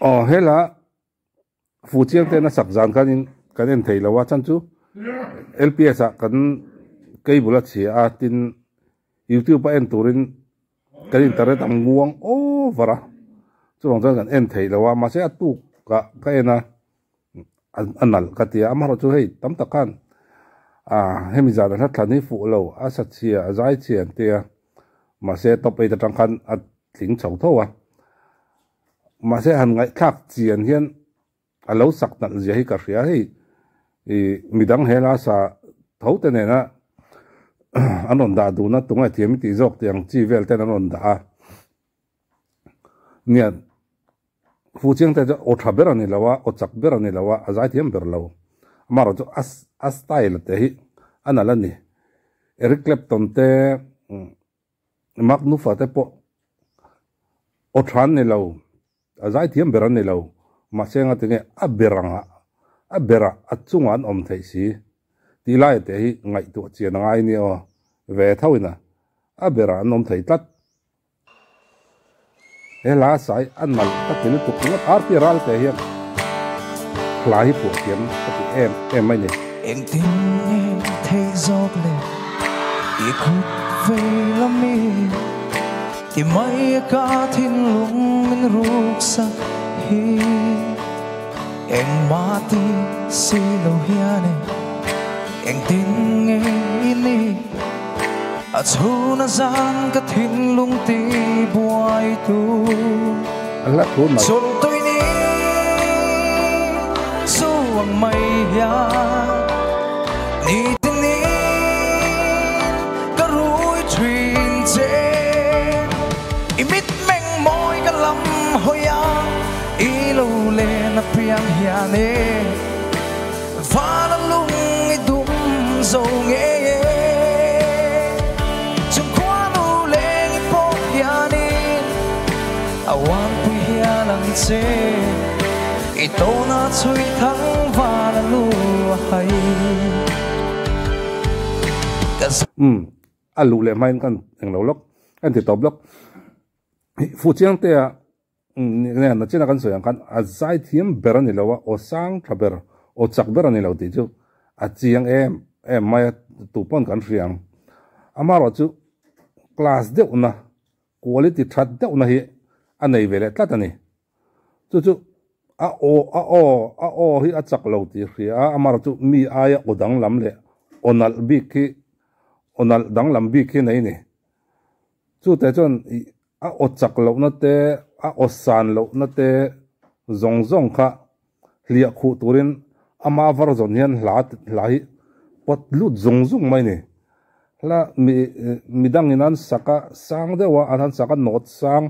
hela fu chiang te na sak zan kan en thei lawa chan chu LPS a kan kei bula chi a tin YouTube pa en turin kan internet am nguang vara chuang chan kan en thei lawa ma se atu ka ena anal katia amaro chu hei tam takan hemi zan na thani fu lo a sa chia a zai chian te ma se to pe ta tang khan a tling chau tho mà sẽ hàng ngày khác tiền hiền lâu sắc tận gì cả phía thì mình đang hay là sa thấu tên này na anh ông đã đủ na tung ai thiêm tí dọc tiếng chỉ về tên anh ông đã nè phụ chiang tên cho ở tháp bờ này là wa ở chắc bờ này là wa ở giải thiêm bờ lâu mà rồi cho style thế anh là nè Eric Clapton thế Mark Knopfler thế po ở trán này lâu azai thiam beran ne lo ma senga tenge abera achungan om thei si ti lai te hi ngai tu chian ngai ni o ve thawina abera nom thei tat ela sai an mal tatil tu kungat arti ral te hi klai pu kiam ti em mai ni em tin em thấy gió lệ ý khúc về lắm mi thì mấy cả thiên lung mình rục sắc hi em mati si lo hiane em tin ini a chuna zan ka thiên lung ti buai tu ala tu ma chol tôi ni su ang mai ya ni tin ni ka rui twin je imit meng moi ka lam hoya ilo le na piang hiane fa la lung I dum zo nge chung kwa nu le ngi po hiane awan pu hialang che ito na chui thang va la lu hai alu le mai kan eng lo lok an ti top lok fu chiang te ne na china kan so yang kan azai thiam beran ni lawa o sang thaber o chak beran ni lo ti chu a chiang em mai tu pon kan riang amaro chu class de una quality that de una hi anei vele tlatani chu a o hi a chak lo ti ria amaro chu mi aya odang lam le onal bi ki onal dang lam bi ki nei ni chu te chon a o chak lo na te a o san lo na te zong kha hlia khu turin ama var zon hian hla hi pot lut zong mai ni la mi dang inan saka sang de wa an saka not sang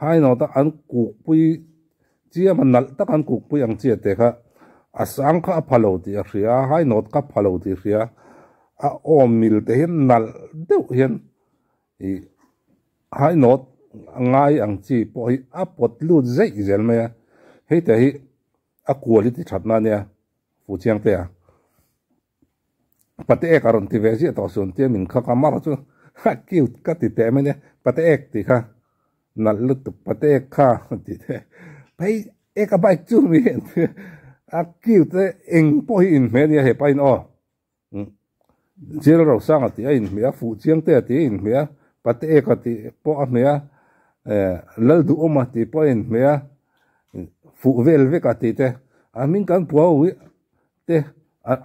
hai no ta an ku pui chia man nal ta kan ku pui ang chia te kha a sang kha phalo ti ria hai not ka phalo ti ria a o mil te hian nal deuh hian I hai not ngai ang chi po hi a pot lut zai zel me hei te hi a quality thatna nia fu chiang te a pate ek aron ti ve si to sun ti min kha ka mar chu ha cute ka ti te me ne pate ek ti kha nal lut pate ek kha ti te pai ek a bai chu mi a cute eng po hi in me nia he pain o zero ro sang ti in me a fu chiang te ti in me a pate ek ti po a me a lal du oma ti po in me a fu vel ve ka ti te a min kan po wi te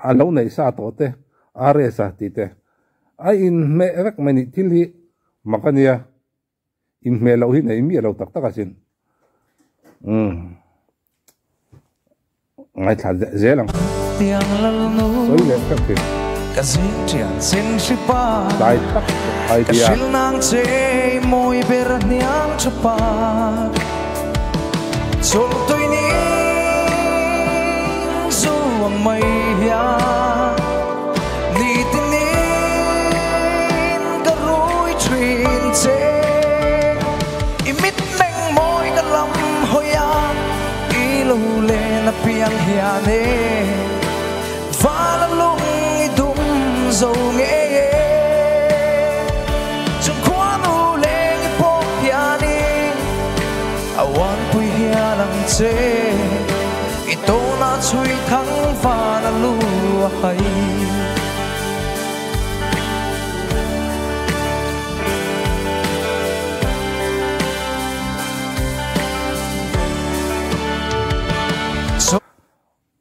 a lo nei sa to te are sa ti te a in me rek mani thili makania in me lo hi nei mi lo tak tak asin ngai thal zelang tiang lal nu soi le ka ti ka zin tian sin shipa dai tak ai ka dia shil nang che moi ber niang chapa chol tôi ni zu ang mai ya ni tin ni ka rui twin che imit meng moi ka lam hoya ilu le na piang hiane fa la lung I dum zo nge chung kwa nu le ngi po hiane awan pui hia lang che ito na chui thang va na lu hai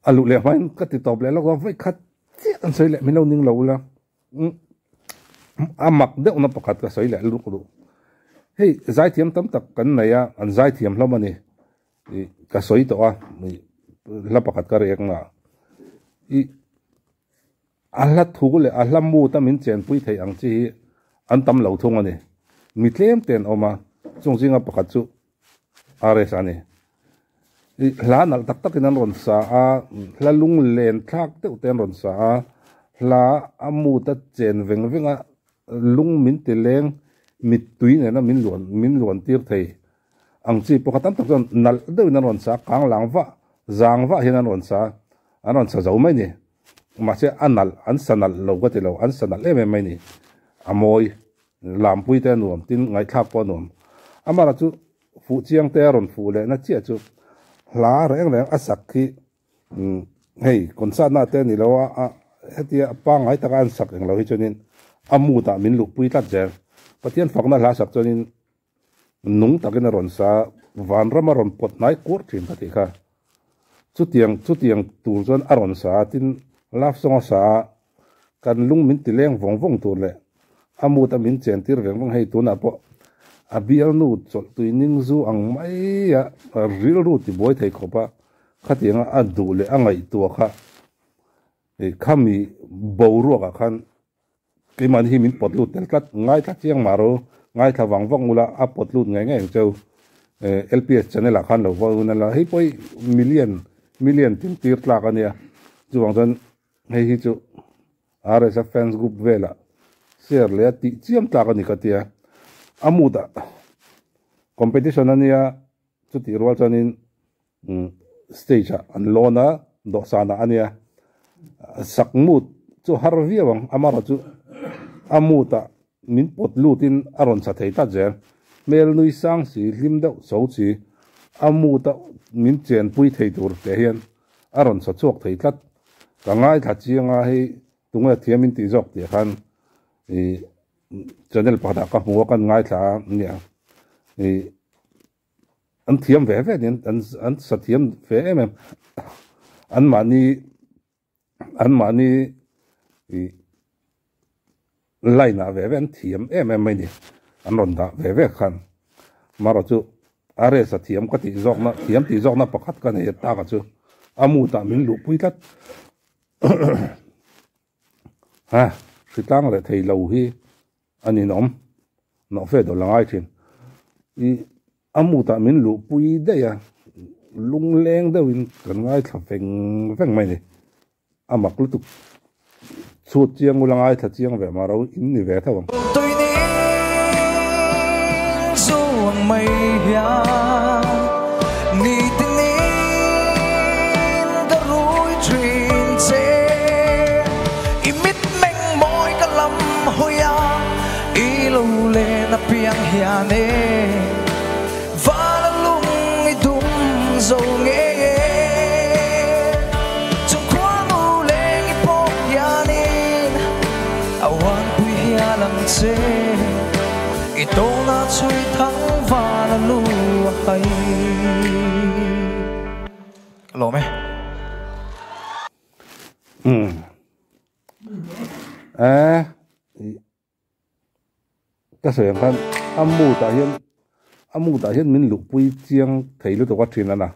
alu le main ka ti top le lo ko vai khat ti an sei le mi lo ning lo la amak de una pakat ka sei le lu ko hei zai thiam tam tak kan na ya an zai thiam hlomani ka soi to a la pakat ka rek na i alla thule alla mu ta min chen pui thei ang chi an tam lo thung ani mi tlem ten oma chung jinga pakat chu ares ani la nal tak tak in an ron sa a la lung len thak te ten ron sa a la amu ta chen veng venga lung min te leng mit tui ne na min luan tir thei ang chi pokatam tak jon nal de in an ron sa kang lang wa zang wa hin an ron sa zo mai ni ma che anal an sanal lo ga te lo an sanal em mai ni amoi lam pui te nuam tin ngai thak po nuam amara chu fu chiang te ron fu le na chia chu la reng asak khi hei kon sa na te ni lo a hetia pa ngai ta kan sak eng lo hi chonin amu ta min lu pui tat jer pathian fakna la sak chonin nung takin ron sa van rama ron pot nai kur thin pati kha chu tiang tur chon aron sa tin laf song sa kan lung min ti leng vong tur le amu ta min chen tir veng hei tu na po abial nu chol tuining zu ang mai ya real ru ti boy thei khopa khatianga adu le angai tu kha e khami boru ka khan ke man hi min potlut tel tat ngai tha chiang maro ngai tha wang ula a potlut ngai cheu lps channel a khan lo wa una la hei poi million tin tir tla ka nia chuwang jon hei hi chu rsf fans group vela share le ti chiam tla ka ni ka tia amuda competition ania chuti rwal chanin stage an lona do sana ania sakmut chu harviawang amara chu amuta min potlutin aron sa theita jer mel nui sang si limda so chi amuta min chen pui thei tur te hian aron sa chuak thei tlat ka ngai tha chianga hei tunga thiamin ti jok te khan i channel pada ka huwa kan ngai tha nia i an thiam ve ve nin an sa thiam ve em an mani i laina ve ve an thiam em mai ni an ron da ve ve khan maro chu are sa thiam ka ti jok na pakhat ka ne ta ka chu amu ta min lu pui tat ha sitang le thei lo hi ani nom no fe do langai thin i amu ta min lu pui de ya lung leng de win kan ngai tha veng mai ni amak lu tu chu chiang ulangai tha chiang ve ma ro in ni ve thawam tôi ni zuang mai ya ni tin ni da rui trin se imit meng moi ka lam hoya ilu le na piang hiane va lung i dum zo nge chung kwang u leng i po yanin awan pui hia lang che ito na chui thang va na lu hai lo me ka sayang kan amu ta hian min lu pui chiang thei lu to ka thin ana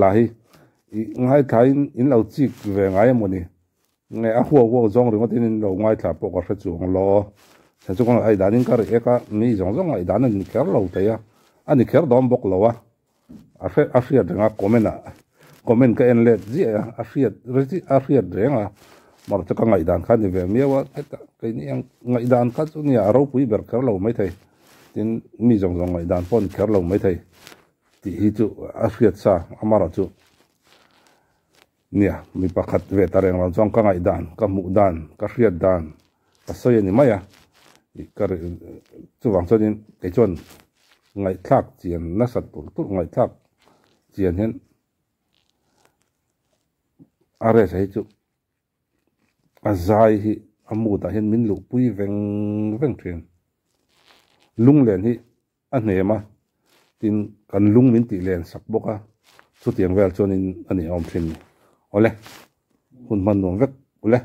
lai ngai thain in lo chik ve ngai moni nge a huwa zong ringa tin lo ngai tha po ka chuang lo sa chu kong ai danin kar eka mi zong ai danan ni ker lo te ya ani ker dom bok lo wa a fia denga comment ka en let ji a fia denga mar ta ka ngai dan khan ni ve mi wa ta kai ni ang ngai dan ka chu ni a ro pui ber ker lo mai thai tin mi zong ngai dan pon ker lo mai thai ti hi chu a fia sa amara chu nia mi pakhat ve tareng ran chong ka ngai dan ka mu dan ka fia dan ka soy ni maya kar chuwang chonin ke chon ngai thak chian na sat tur ngai thak chian hen are sai chu azai hi amu ta hen min lu pui veng veng thin lung len hi a nema tin kan lung min ti len sak boka chu tiang vel chonin ani om thin ole hun man nuam vek ole